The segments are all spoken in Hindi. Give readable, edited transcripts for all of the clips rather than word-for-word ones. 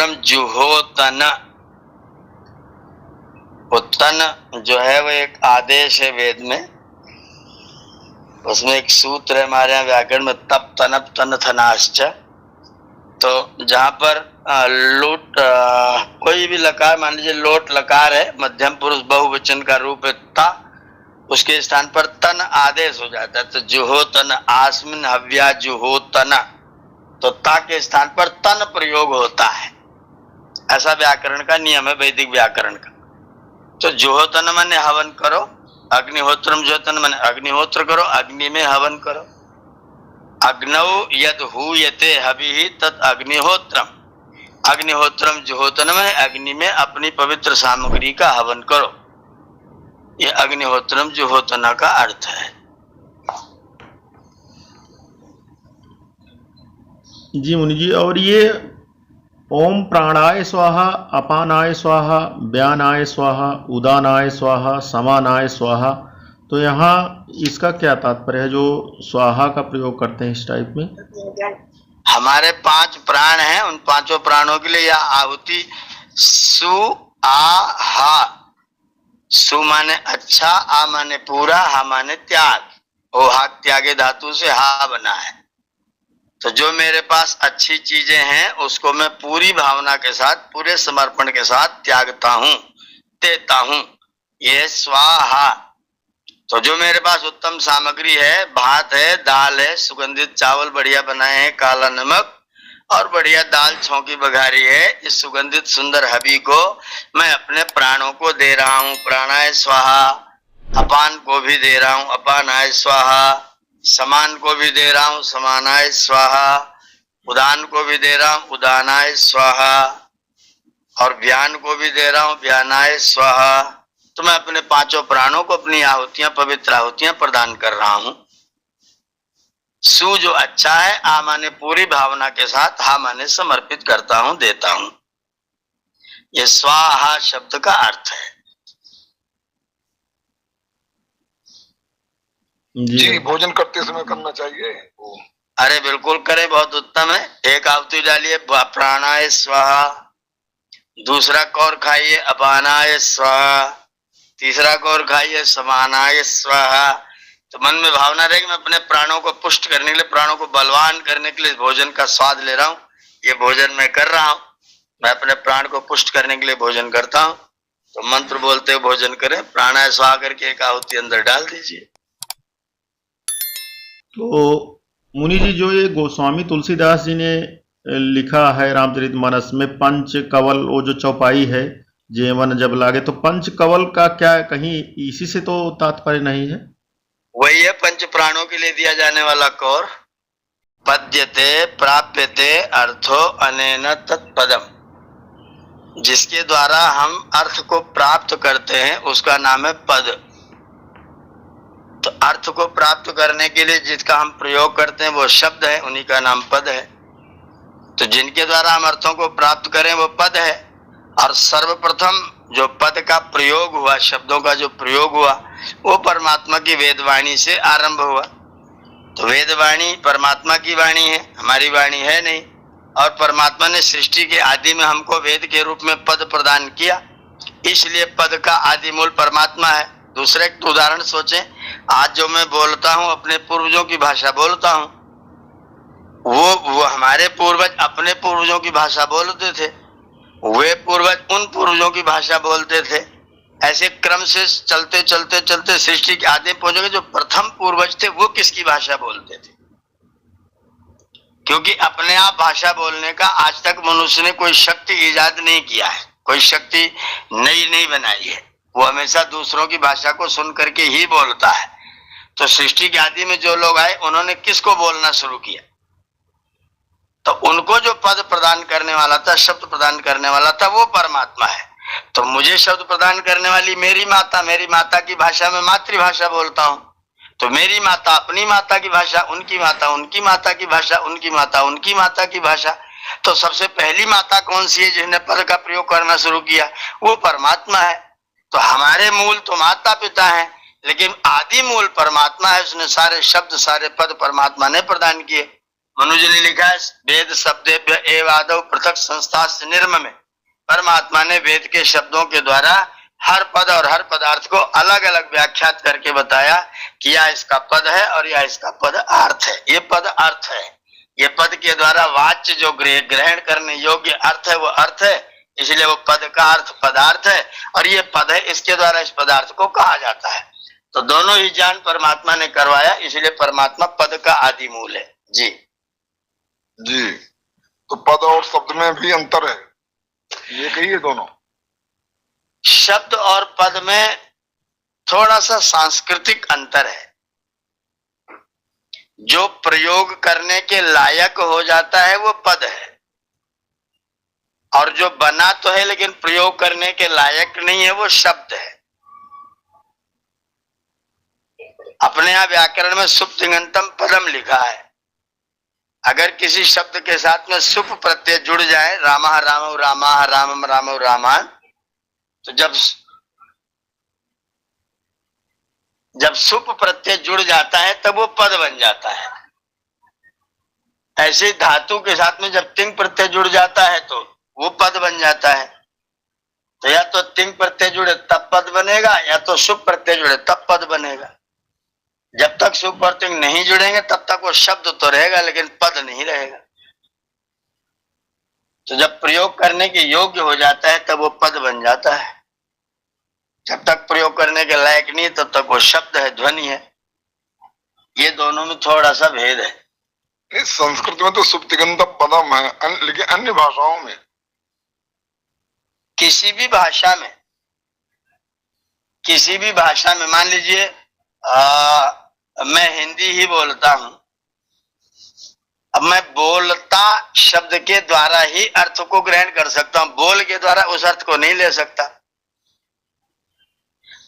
अग्निहोत्रम जुहोतन। उत्तन जो है वो एक आदेश है वेद में, उसमें एक सूत्र है हमारे यहाँ व्याकरण में, तप तनप तन थनाश्च। तो जहाँ पर लोट कोई भी लकार, मान लीजिए लोट लकार है, मध्यम पुरुष बहुवचन का रूप है ता, उसके स्थान पर तन आदेश हो जाता है। तो जुहोतन आस्मिन हव्या जुहोतन, तो ता के स्थान पर तन प्रयोग होता है। ऐसा व्याकरण का नियम है, वैदिक व्याकरण का। तो जुहोतन माने हवन करो, अग्निहोत्रम जुहोतन माने अग्निहोत्र करो, अग्नि में हवन करो। अग्नौ यद हूयते हविः तत् अग्निहोत्रम। अग्निहोत्रम जुहोतन माने अग्नि में अपनी पवित्र सामग्री का हवन करो। ये अग्निहोत्रम जुहोतना का अर्थ है। जी मुनि जी, और ये ओम प्राणाय स्वाहा, अपानाय स्वाहा, व्यानाय स्वाहा, उदानाय स्वाहा, समानाय स्वाहा, तो यहाँ इसका क्या तात्पर्य है जो स्वाहा का प्रयोग करते हैं इस टाइप में? हमारे 5 प्राण हैं, उन 5 प्राणों के लिए यह आहुति सु आ हा। सु माने अच्छा, आ माने पूरा, हा माने त्याग। ओ हा त्यागे धातु से हा बना है। तो जो मेरे पास अच्छी चीजें हैं उसको मैं पूरी भावना के साथ, पूरे समर्पण के साथ त्यागता हूं, देता हूं, यह स्वाहा। तो जो मेरे पास उत्तम सामग्री है, भात है, दाल है, सुगंधित चावल बढ़िया बनाए हैं, काला नमक और बढ़िया दाल छौंकी बघारी है, इस सुगंधित सुंदर हबी को मैं अपने प्राणों को दे रहा हूं, प्राणाय स्वाहा। अपान को भी दे रहा हूं, अपानाय स्वाहा। समान को भी दे रहा हूं, समानाय स्वाहा। उदान को भी दे रहा हूं, उदानाय स्वाहा। और व्यान को भी दे रहा हूं, व्यानाय स्वाहा। तो मैं अपने 5 प्राणों को अपनी आहुतियां, पवित्र आहुतियां प्रदान कर रहा हूं। सु जो अच्छा है, आ माने पूरी भावना के साथ, हा माने समर्पित करता हूं, देता हूं। यह स्वाहा शब्द का अर्थ है। जी, भोजन करते समय करना चाहिए। अरे बिल्कुल करें, बहुत उत्तम है। एक आहुति डालिए प्राणाय स्वाहा, दूसरा कौर खाइए अपानाय स्वाहा, तीसरा कौर खाइए समानाय स्वाहा। तो मन में भावना रहे कि मैं अपने प्राणों को पुष्ट करने के लिए, प्राणों को बलवान करने के लिए भोजन का स्वाद ले रहा हूं। ये भोजन मैं कर रहा हूं, मैं अपने प्राण को पुष्ट करने के लिए भोजन करता हूं। तो मंत्र बोलते हुए भोजन करें, प्राणाय स्वाहा करके एक आहुति अंदर डाल दीजिए। तो मुनि जी, जो ये गोस्वामी तुलसीदास जी ने लिखा है रामचरितमानस में, पंच कवल, वो जो चौपाई है, जेवन जब लागे, तो पंच कवल का क्या कहीं इसी से तो तात्पर्य नहीं है? वही है पंच प्राणों के लिए दिया जाने वाला कौर। पद्यते प्राप्यते अर्थो अनेन तत्पदम, जिसके द्वारा हम अर्थ को प्राप्त करते हैं उसका नाम है पद। तो अर्थ को प्राप्त करने के लिए जिसका हम प्रयोग करते हैं वो शब्द है, उन्हीं का नाम पद है। तो जिनके द्वारा हम अर्थों को प्राप्त करें वो पद है। और सर्वप्रथम जो पद का प्रयोग हुआ, शब्दों का जो प्रयोग हुआ, वो परमात्मा की वेदवाणी से आरंभ हुआ। तो वेदवाणी परमात्मा की वाणी है, हमारी वाणी है नहीं। और परमात्मा ने सृष्टि के आदि में हमको वेद के रूप में पद प्रदान किया, इसलिए पद का आदि मूल परमात्मा है। दूसरा एक उदाहरण सोचें, आज जो मैं बोलता हूं अपने पूर्वजों की भाषा बोलता हूं, वो हमारे पूर्वज अपने पूर्वजों की भाषा बोलते थे, वे पूर्वज उन पूर्वजों की भाषा बोलते थे। ऐसे क्रम से चलते चलते चलते सृष्टि के आदि पहुंचोगे, जो प्रथम पूर्वज थे वो किसकी भाषा बोलते थे? क्योंकि अपने आप भाषा बोलने का आज तक मनुष्य ने कोई शक्ति ईजाद नहीं किया है, कोई शक्ति नई नहीं बनाई है। वो हमेशा दूसरों की भाषा को सुन करके ही बोलता है। तो सृष्टि के आदि में जो लोग आए, उन्होंने किसको बोलना शुरू किया? तो उनको जो पद प्रदान करने वाला था, शब्द प्रदान करने वाला था, वो परमात्मा है। तो मुझे शब्द प्रदान करने वाली मेरी माता की भाषा में मातृभाषा बोलता हूं। तो मेरी माता अपनी माता की भाषा, उनकी माता की भाषा, उनकी माता की भाषा। तो सबसे पहली माता कौन सी है जिसने पद का प्रयोग करना शुरू किया? वो परमात्मा है। तो हमारे मूल तो माता पिता हैं, लेकिन आदि मूल परमात्मा है, उसने सारे शब्द सारे पद परमात्मा ने प्रदान किए। मनु जी ने लिखा है वेद शब्देभ्य एवादौ पृथक संस्था निर्म में परमात्मा ने वेद के शब्दों के द्वारा हर पद और हर पदार्थ को अलग अलग व्याख्यात करके बताया कि यह इसका पद है और यह इसका पद अर्थ है। ये पद अर्थ है, ये पद के द्वारा वाच्य जो ग्रहण करने योग्य अर्थ है वो अर्थ है, इसलिए वो पद का अर्थ पदार्थ है और ये पद है, इसके द्वारा इस पदार्थ को कहा जाता है। तो दोनों ही ज्ञान परमात्मा ने करवाया, इसलिए परमात्मा पद का आदि मूल है। जी जी, तो पद और शब्द में भी अंतर है, ये कहिए दोनों। शब्द और पद में थोड़ा सा सांस्कृतिक अंतर है। जो प्रयोग करने के लायक हो जाता है वो पद है, और जो बना तो है लेकिन प्रयोग करने के लायक नहीं है वो शब्द है। अपने यहाँ व्याकरण में सुप्तिङन्तम पदम लिखा है। अगर किसी शब्द के साथ में सुप प्रत्यय जुड़ जाए, रामः रामौ रामाः रामम रामौ रामान्, तो जब सुप प्रत्यय जुड़ जाता है तब वो पद बन जाता है। ऐसे ही धातु के साथ में जब तिंग प्रत्यय जुड़ जाता है तो वो पद बन जाता है। तो या तो तिंग प्रत्यय जुड़े तब पद बनेगा, या तो सुप प्रत्यय जुड़े तब पद बनेगा। जब तक सुप और तिंग नहीं जुड़ेंगे तब तक वो शब्द तो रहेगा लेकिन पद नहीं रहेगा। तो जब प्रयोग करने के योग्य हो जाता है तब वो पद बन जाता है। जब तक प्रयोग करने के लायक नहीं तब तक वो शब्द है, ध्वनि है। ये दोनों में थोड़ा सा भेद है। संस्कृत में तो सुप्तिङन्तम पदम है, लेकिन अन्य भाषाओं में, किसी भी भाषा में मान लीजिए मैं हिंदी ही बोलता हूं, अब मैं बोलता शब्द के द्वारा ही अर्थ को ग्रहण कर सकता हूं, बोल के द्वारा उस अर्थ को नहीं ले सकता।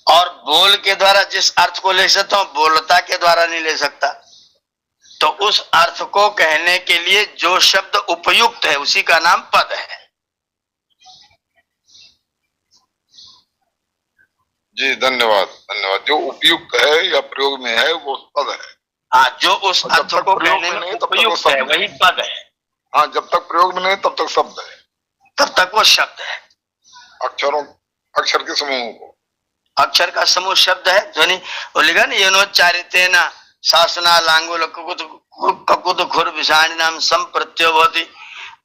और बोल के द्वारा जिस अर्थ को ले सकता हूं बोलता के द्वारा नहीं ले सकता। तो उस अर्थ को कहने के लिए जो शब्द उपयुक्त है उसी का नाम पद है। जी धन्यवाद धन्यवाद। जो उपयुक्त है या प्रयोग में है वो पद है। हाँ, जो उस अर्थ को कहने में उपयुक्त है वही पद है। हाँ, जब तक प्रयोग में नहीं तब तक शब्द है, तब तक वो शब्द है। अक्षर के समूह को, अक्षर का समूह शब्द है। ध्वनि वो लिखा ना, येनोच्चारितेन शासना लांगुल ककुत खुर विषाणी नाम संप्रत्यो भवति,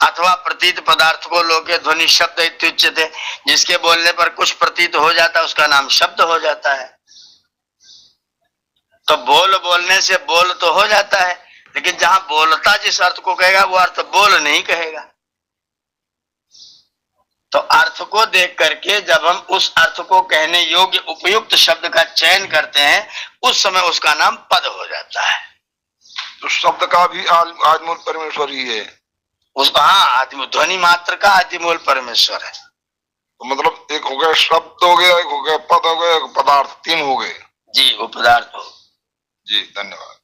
अथवा प्रतीत पदार्थ को लोके ध्वनि शब्द इत्युच्यते। जिसके बोलने पर कुछ प्रतीत हो जाता है उसका नाम शब्द हो जाता है। तो बोलने से बोल तो हो जाता है, लेकिन जहां बोलता जिस अर्थ को कहेगा वो अर्थ बोल नहीं कहेगा। तो अर्थ को देख करके जब हम उस अर्थ को कहने योग्य उपयुक्त शब्द का चयन करते हैं उस समय उसका नाम पद हो जाता है। तो शब्द का भी आदिमूल परमेश्वर ही है उसका। हाँ, ध्वनि मात्र का आदिमूल परमेश्वर है। तो मतलब एक हो गया शब्द हो गया, एक हो गया पद हो गया, एक पदार्थ, तीन हो गए। जी, वो पदार्थ हो। जी धन्यवाद।